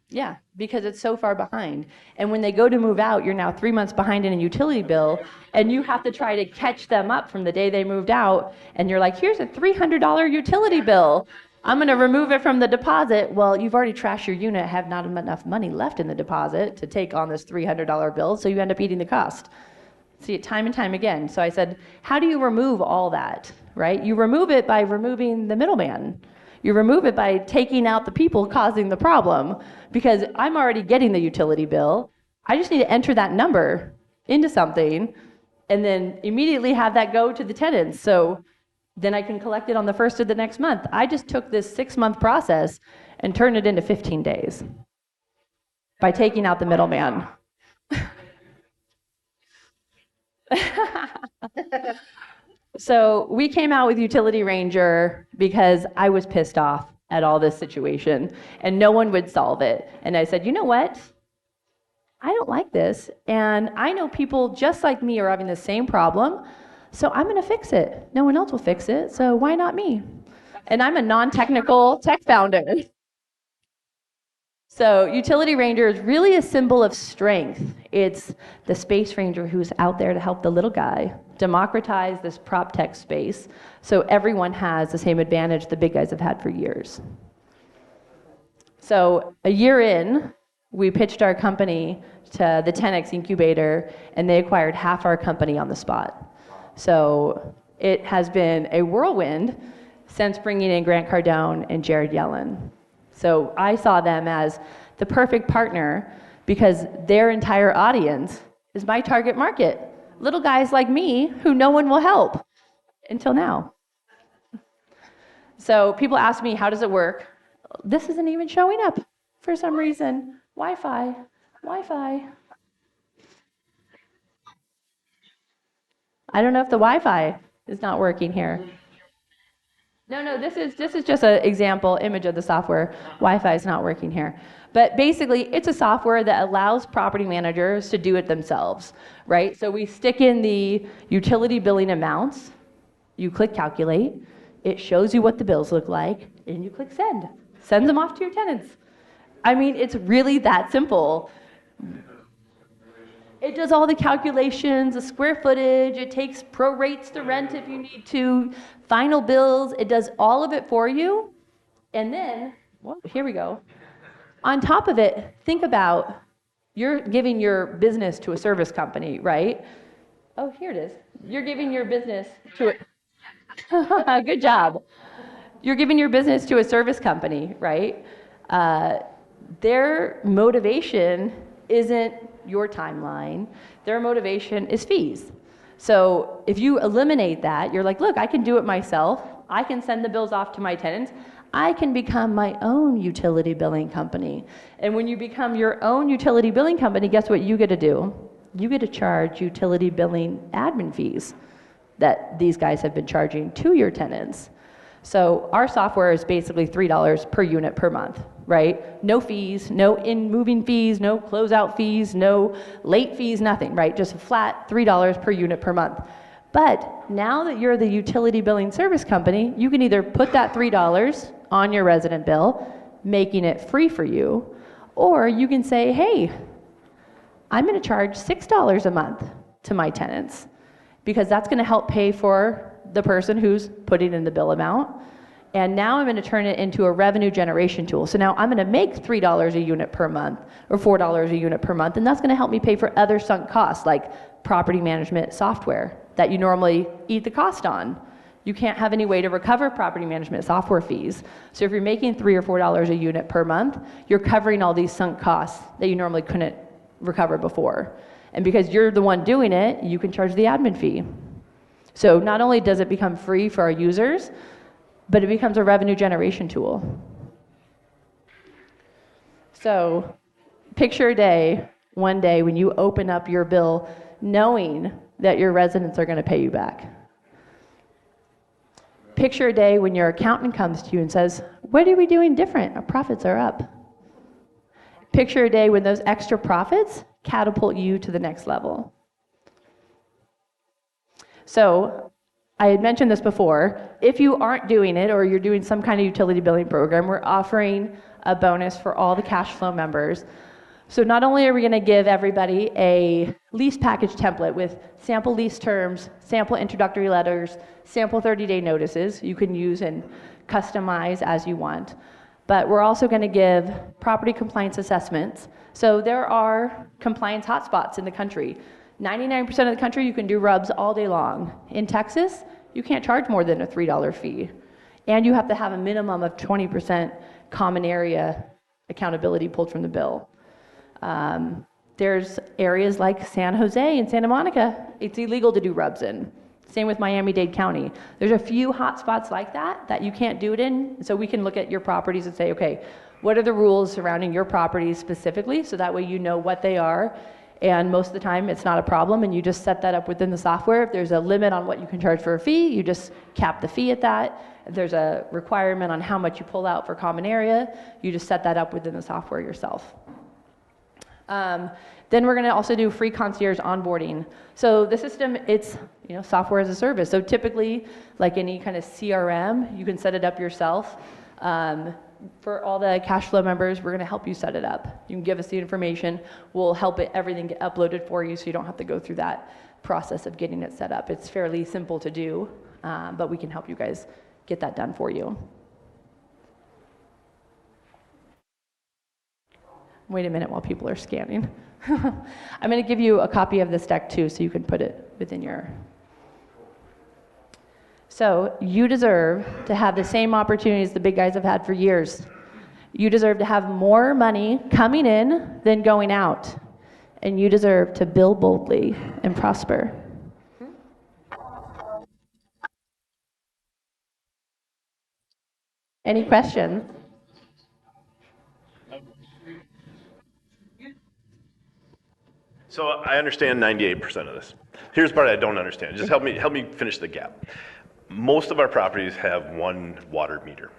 Yeah, because it's so far behind. And when they go to move out, you're now 3 months behind in a utility bill, and you have to try to catch them up from the day they moved out. And you're like, here's a $300 utility bill. I'm going to remove it from the deposit. Well, you've already trashed your unit, have not enough money left in the deposit to take on this $300 bill, so you end up eating the cost. See it time and time again. So I said, how do you remove all that, right? You remove it by removing the middleman. You remove it by taking out the people causing the problem, because I'm already getting the utility bill. I just need to enter that number into something and then immediately have that go to the tenants. So then I can collect it on the first of the next month. I just took this 6-month process and turned it into 15 days. by taking out the middleman. So we came out with Utility Ranger because I was pissed off at all this situation and no one would solve it. And I said, you know what? I don't like this. And I know people just like me are having the same problem. So I'm going to fix it. No one else will fix it. So why not me? And I'm a non-technical tech founder. So Utility Ranger is really a symbol of strength. It's the space ranger who's out there to help the little guy democratize this prop tech space so everyone has the same advantage the big guys have had for years. So a year in, we pitched our company to the 10X incubator, and they acquired half our company on the spot. So it has been a whirlwind since bringing in Grant Cardone and Jared Yellen. So I saw them as the perfect partner because their entire audience is my target market. Little guys like me who no one will help until now. So people ask me, how does it work? This isn't even showing up for some reason. Wi-Fi. I don't know if the Wi-Fi is not working here. No, this is just an example image of the software. Wi-Fi is not working here. But basically, it's a software that allows property managers to do it themselves, right? So we stick in the utility billing amounts, you click calculate, it shows you what the bills look like, and you click send. Sends them off to your tenants. I mean, it's really that simple. It does all the calculations, the square footage, it takes prorates the rent if you need to, final bills, it does all of it for you. And then, well, here we go. On top of it, think about, you're giving your business to a service company, right? Oh, here it is. You're giving your business to a, good job. You're giving your business to a service company, right? Their motivation isn't your timeline. Their motivation is fees. So if you eliminate that, you're like, look, I can do it myself. I can send the bills off to my tenants. I can become my own utility billing company. And when you become your own utility billing company, guess what you get to do? You get to charge utility billing admin fees that these guys have been charging to your tenants. So our software is basically $3 per unit per month, right? No fees, no in-moving fees, no closeout fees, no late fees, nothing, right? Just a flat $3 per unit per month. But now that you're the utility billing service company, you can either put that $3 on your resident bill, making it free for you, or you can say, hey, I'm going to charge $6 a month to my tenants because that's going to help pay for the person who's putting in the bill amount. And now I'm going to turn it into a revenue generation tool. So now I'm going to make $3 a unit per month or $4 a unit per month, and that's going to help me pay for other sunk costs like property management software that you normally eat the cost on. You can't have any way to recover property management software fees. So if you're making $3 or $4 a unit per month, you're covering all these sunk costs that you normally couldn't recover before. And because you're the one doing it, you can charge the admin fee. So not only does it become free for our users, but it becomes a revenue generation tool. So picture a day, one day when you open up your bill knowing that your residents are going to pay you back. Picture a day when your accountant comes to you and says, what are we doing different? Our profits are up. Picture a day when those extra profits catapult you to the next level. So I had mentioned this before. If you aren't doing it or you're doing some kind of utility billing program, we're offering a bonus for all the cash flow members. So not only are we going to give everybody a lease package template with sample lease terms, sample introductory letters, sample 30-day notices you can use and customize as you want, but we're also going to give property compliance assessments. So there are compliance hotspots in the country. 99% of the country, you can do RUBS all day long. In Texas, you can't charge more than a $3 fee. And you have to have a minimum of 20% common area accountability pulled from the bill. There's areas like San Jose and Santa Monica, it's illegal to do RUBS in. Same with Miami-Dade County. There's a few hot spots like that you can't do it in. So we can look at your properties and say, okay, What are the rules surrounding your property specifically? So that way you know what they are. And most of the time it's not a problem, and you just set that up within the software. If there's a limit on what you can charge for a fee, you just cap the fee at that. If there's a requirement on how much you pull out for common area, you just set that up within the software yourself. Then we're going to also do free concierge onboarding. So the system, it's software as a service. So typically, like any kind of CRM, you can set it up yourself. For all the cash flow members, we're going to help you set it up. You can give us the information. We'll help everything get uploaded for you, so you don't have to go through that process of getting it set up. It's fairly simple to do, but we can help you guys get that done for you. Wait a minute while people are scanning. I'm going to give you a copy of this deck too, so you can put it within your... So you deserve to have the same opportunities the big guys have had for years. You deserve to have more money coming in than going out. And you deserve to build boldly and prosper. Any questions? So I understand 98% of this. Here's the part I don't understand. Just help me finish the gap. Most of our properties have one water meter.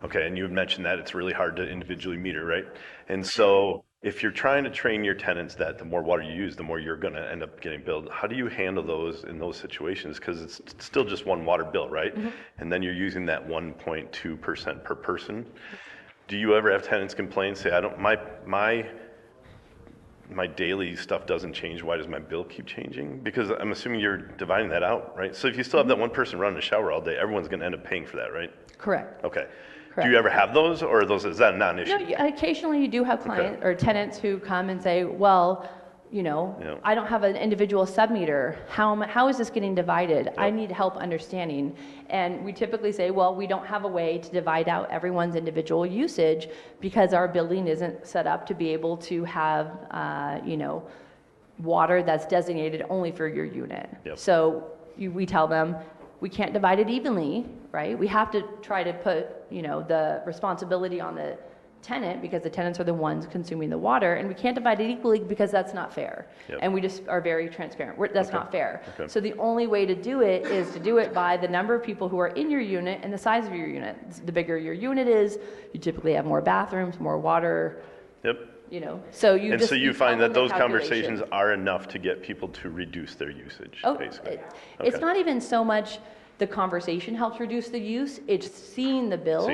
Okay, and you had mentioned that it's really hard to individually meter, right? And so if you're trying to train your tenants that the more water you use, the more you're going to end up getting billed, how do you handle those in those situations? Because it's still just one water bill, right? Mm-hmm. And then you're using that 1.2% per person. Do you ever have tenants complain, say, my daily stuff doesn't change, why does my bill keep changing? Because I'm assuming you're dividing that out, right? So if you still have that one person running the shower all day, everyone's going to end up paying for that, right? Correct. Okay. Correct. Do you ever have those, or is that not an issue? No, occasionally you do have clients or tenants who come and say, well, I don't have an individual submeter. How is this getting divided? Yep. I need help understanding. And we typically say, well, we don't have a way to divide out everyone's individual usage because our building isn't set up to be able to have, water that's designated only for your unit. Yep. So we tell them, we can't divide it evenly, right? We have to try to put, the responsibility on the tenant because the tenants are the ones consuming the water, and we can't divide it equally because that's not fair. Yep. And we just are very transparent. That's not fair. Okay. So the only way to do it is to do it by the number of people who are in your unit and the size of your unit. The bigger your unit is, you typically have more bathrooms, more water. Yep. So you so you find that those conversations are enough to get people to reduce their usage, basically. It's not even so much the conversation helps reduce the use, it's seeing the bill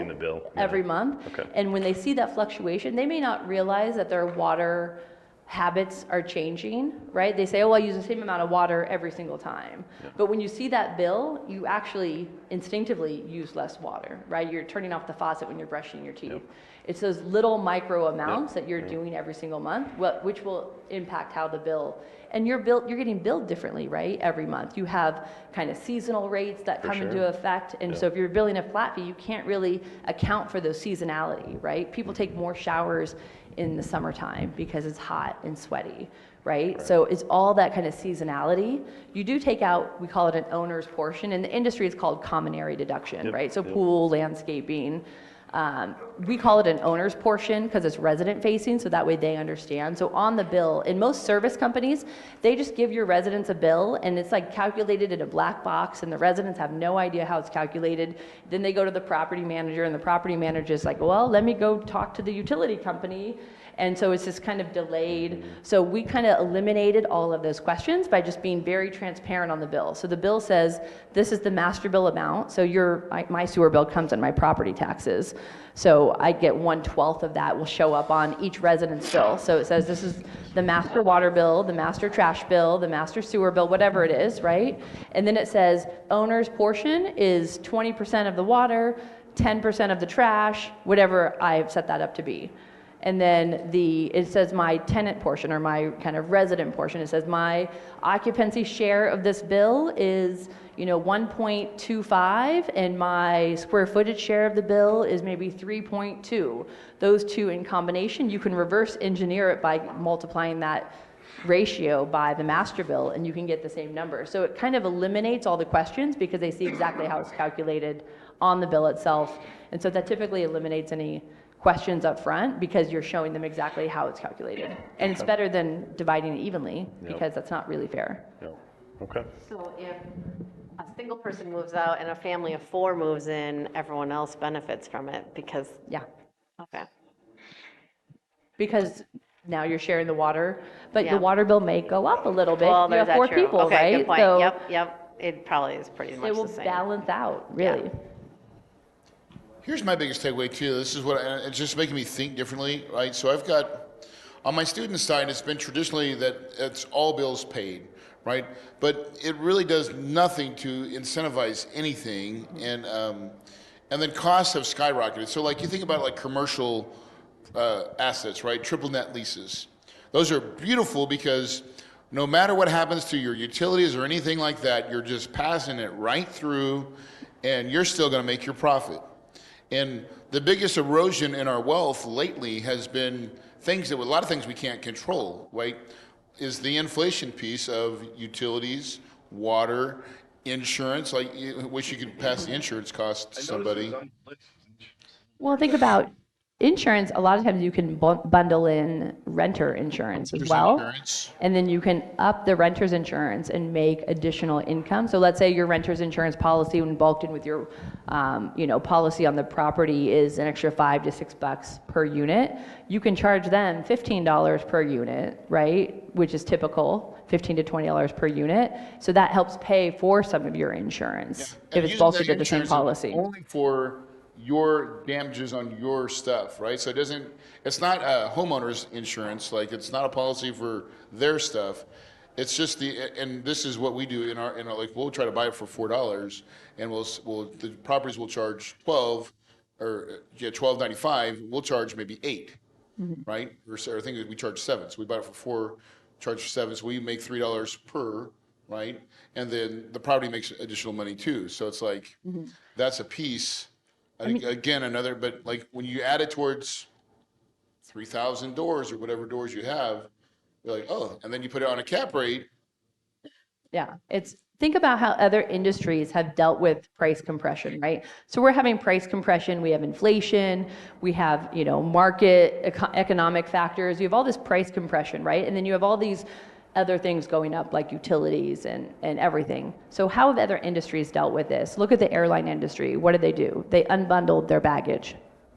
every month. Okay. And when they see that fluctuation, they may not realize that their water habits are changing, right? They say, oh, I use the same amount of water every single time. Yeah. But when you see that bill, you actually instinctively use less water, right? You're turning off the faucet when you're brushing your teeth. Yep. It's those little micro amounts that you're doing every single month, which will impact how the bill, and you're getting billed differently, right? Every month. You have kind of seasonal rates that come into effect. And so if you're billing a flat fee, you can't really account for those seasonality, right? People take more showers in the summertime because it's hot and sweaty, right? So it's all that kind of seasonality. You do take out, we call it an owner's portion. In the industry, it's called common area deduction, right? So pool, landscaping. We call it an owner's portion because it's resident facing, so that way they understand. So on the bill, in most service companies, they just give your residents a bill and it's like calculated in a black box and the residents have no idea how it's calculated. Then they go to the property manager and the property manager is like, well, let me go talk to the utility company. And so it's just kind of delayed. So we kind of eliminated all of those questions by just being very transparent on the bill. So the bill says, this is the master bill amount. So my sewer bill comes in my property taxes. So I get 1/12 of that will show up on each resident's bill. So it says this is the master water bill, the master trash bill, the master sewer bill, whatever it is, right? And then it says owner's portion is 20% of the water, 10% of the trash, whatever I've set that up to be. And then it says my tenant portion or my kind of resident portion. It says my occupancy share of this bill is 1.25 and my square footage share of the bill is maybe 3.2. Those two in combination, you can reverse engineer it by multiplying that ratio by the master bill and you can get the same number. So it kind of eliminates all the questions because they see exactly how it's calculated on the bill itself. And so that typically eliminates any questions up front because you're showing them exactly how it's calculated. And it's better than dividing it evenly because that's not really fair. Yeah. Okay. So if a single person moves out and a family of 4 moves in, everyone else benefits from it because, Yeah. okay. Because now you're sharing the water, but Yeah. your water bill may go up a little bit. Well, You there's have that 4 true. people, Okay, right? good point. So Yep. It probably is pretty much it will the same. balance out, really. Here's my biggest takeaway too. This is what it's just making me think differently, right? So I've got on my student side, it's been traditionally that it's all bills paid, right? But it really does nothing to incentivize anything, and then costs have skyrocketed. So like you think about like commercial assets, right? Triple net leases. Those are beautiful because no matter what happens to your utilities or anything like that, you're just passing it right through, and you're still going to make your profit. And the biggest erosion in our wealth lately has been a lot of things we can't control, right? Is the inflation piece of utilities, water, insurance. Like, you wish you could pass the insurance cost to somebody. Well, think about insurance. A lot of times you can bundle in renter insurance as There's well. insurance. And then you can up the renter's insurance and make additional income. So let's say your renter's insurance policy, when bulked in with your, policy on the property, is an extra $5 to $6 per unit. You can charge them $15 per unit, right? Which is typical, $15 to $20 per unit. So that helps pay for some of your insurance if it's bulked into the same policy. Only for your damages on your stuff, right? So it's not a homeowner's insurance, like it's not a policy for their stuff. It's just and this is what we do in our like, we'll try to buy it for $4, and the properties will charge 12, or $12.95. We'll charge maybe 8, right? Or I think we charge 7, so we buy it for 4, charge 7, so we make $3 per, right? And then the property makes additional money too. So it's like that's a piece. Again, but like when you add it towards 3,000 doors or whatever doors you have, you're like, oh, and then you put it on a cap rate. Yeah, think about how other industries have dealt with price compression, right? So we're having price compression, we have inflation, we have, market economic factors, you have all this price compression, right? And then you have all these other things going up like utilities and everything. So how have other industries dealt with this? Look at the airline industry. What do? They unbundled their baggage,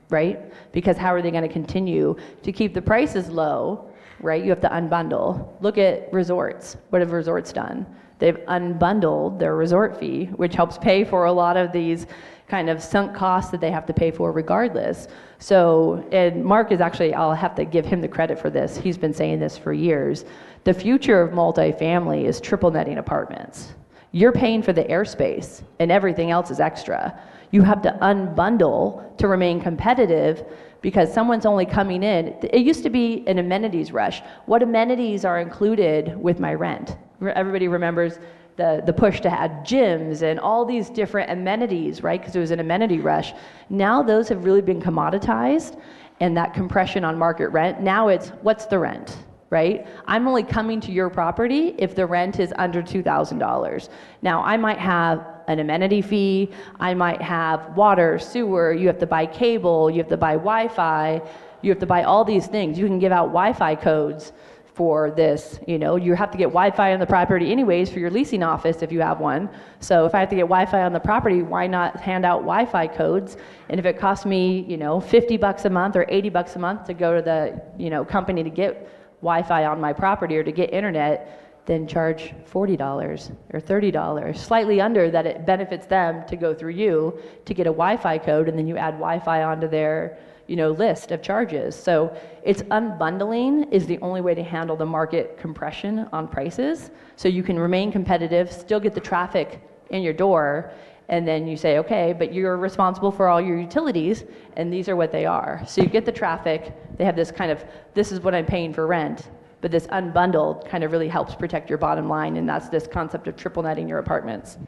right? Because how are they going to continue to keep the prices low, right? You have to unbundle. Look at resorts. What have resorts done? They've unbundled their resort fee, which helps pay for a lot of these kind of sunk costs that they have to pay for regardless. So, and Mark is actually, I'll have to give him the credit for this. He's been saying this for years. The future of multifamily is triple netting apartments. You're paying for the airspace and everything else is extra. You have to unbundle to remain competitive because someone's only coming in. It used to be an amenities rush. What amenities are included with my rent? Everybody remembers the push to add gyms and all these different amenities, right? Because it was an amenity rush. Now those have really been commoditized, and that compression on market rent, now it's what's the rent, right? I'm only coming to your property if the rent is under $2,000. Now I might have an amenity fee, I might have water, sewer, you have to buy cable, you have to buy Wi-Fi, you have to buy all these things. You can give out Wi-Fi codes for this, you have to get Wi-Fi on the property anyways for your leasing office if you have one. So if I have to get Wi-Fi on the property, why not hand out Wi-Fi codes? And if it costs me, $50 a month or $80 a month to go to the, company to get Wi-Fi on my property or to get internet, then charge $40 or $30, slightly under that it benefits them to go through you to get a Wi-Fi code, and then you add Wi-Fi onto their list of charges. So it's unbundling is the only way to handle the market compression on prices. So you can remain competitive, still get the traffic in your door, and then you say, okay, but you're responsible for all your utilities, and these are what they are. So you get the traffic, they have this kind of, this is what I'm paying for rent, but this unbundled kind of really helps protect your bottom line, and that's this concept of triple netting your apartments.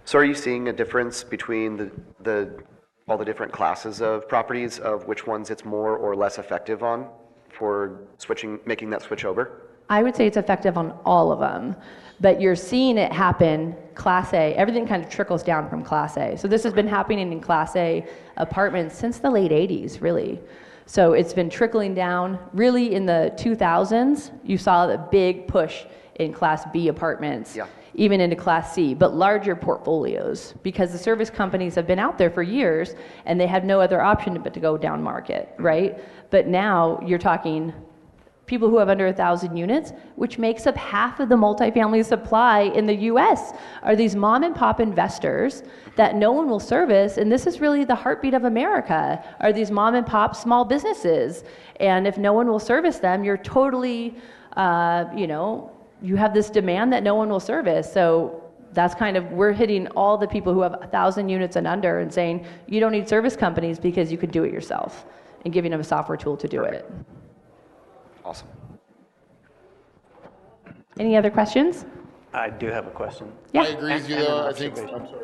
So are you seeing a difference between all the different classes of properties, of which ones it's more or less effective on for making that switch over? I would say it's effective on all of them, but you're seeing it happen Class A. Everything kind of trickles down from Class A. So this has been happening in Class A apartments since the late 80s, really. So it's been trickling down. Really, in the 2000s, you saw the big push in Class B apartments, even into Class C, but larger portfolios, because the service companies have been out there for years and they had no other option but to go down market, right? But now you're talking people who have under 1,000 units, which makes up half of the multifamily supply in the US, are these mom and pop investors that no one will service. And this is really the heartbeat of America, are these mom and pop small businesses. And if no one will service them, you're totally, you have this demand that no one will service. So that's kind of, we're hitting all the people who have 1,000 units and under and saying, you don't need service companies because you can do it yourself, and giving them a software tool to do it. Awesome. Any other questions? I do have a question. Yeah. I agree with you, And an though. I think, observation. I'm sorry.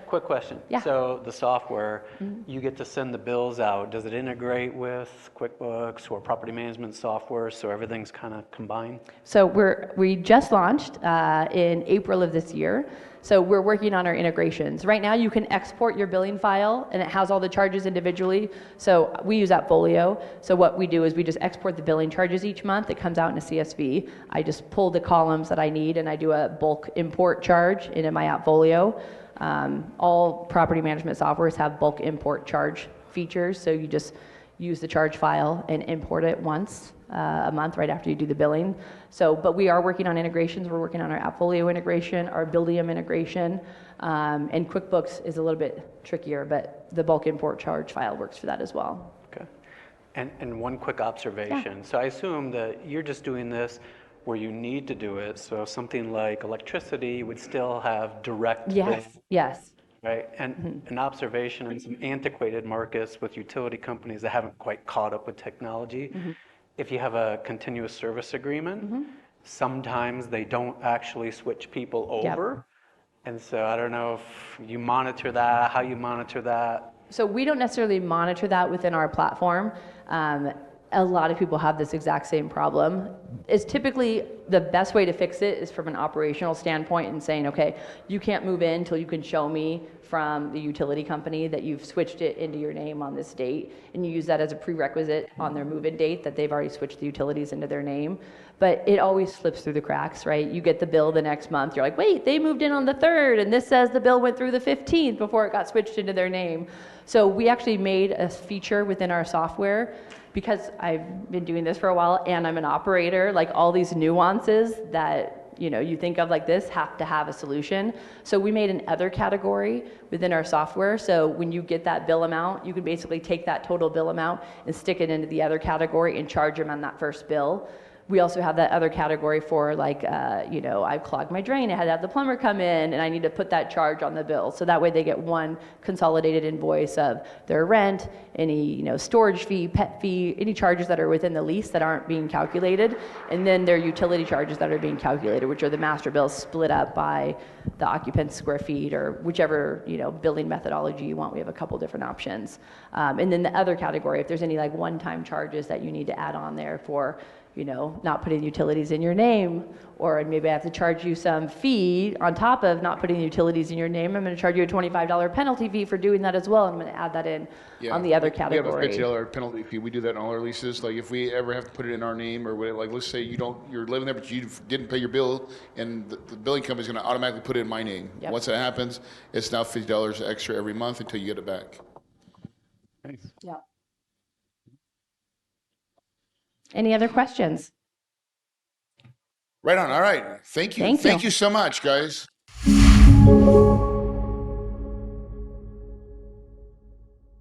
Quick question. Yeah. So the software, you get to send the bills out. Does it integrate with QuickBooks or property management software so everything's kind of combined? So we just launched in April of this year. So we're working on our integrations. Right now you can export your billing file and it has all the charges individually. So we use AppFolio. So what we do is we just export the billing charges each month. It comes out in a CSV. I just pull the columns that I need and I do a bulk import charge into my AppFolio. All property management softwares have bulk import charge features. So you just use the charge file and import it once a month right after you do the billing. So, but we are working on integrations. We're working on our AppFolio integration, our Buildium integration, and QuickBooks is a little bit trickier, but the bulk import charge file works for that as well. Okay. And one quick observation. Yeah. So I assume that you're just doing this where you need to do it. So something like electricity would still have direct Yes, bill, yes. right? And an observation in some antiquated markets with utility companies that haven't quite caught up with technology. If you have a continuous service agreement, sometimes they don't actually switch people over. And so I don't know if you monitor that, how you monitor that. So we don't necessarily monitor that within our platform. A lot of people have this exact same problem. It's typically the best way to fix it is from an operational standpoint and saying, okay, you can't move in until you can show me from the utility company that you've switched it into your name on this date, and you use that as a prerequisite on their move-in date that they've already switched the utilities into their name. But it always slips through the cracks, right? You get the bill the next month, you're like, wait, they moved in on the 3rd, and this says the bill went through the 15th before it got switched into their name. So we actually made a feature within our software, because I've been doing this for a while and I'm an operator, like all these nuances that you think of like this have to have a solution. So we made an other category within our software. So when you get that bill amount, you can basically take that total bill amount and stick it into the other category and charge them on that first bill. We also have that other category for like, I've clogged my drain, I had to have the plumber come in and I need to put that charge on the bill. So that way they get one consolidated invoice of their rent, any storage fee, pet fee, any charges that are within the lease that aren't being calculated, and then their utility charges that are being calculated, which are the master bills split up by the occupant's square feet or whichever billing methodology you want. We have a couple different options. And then the other category, if there's any like one-time charges that you need to add on there for not putting utilities in your name, or maybe I have to charge you some fee on top of not putting utilities in your name. I'm going to charge you a $25 penalty fee for doing that as well. I'm going to add that in on the other category. We have a $50 penalty fee. We do that in all our leases. Like if we ever have to put it in our name or whatever, like let's say you're living there, but you didn't pay your bill, and the billing company is going to automatically put it in my name. Yep. Once that happens, it's now $50 extra every month until you get it back. Nice. Yeah. Any other questions? Right on. All right. Thank you. Thank you. Thank you so much, guys.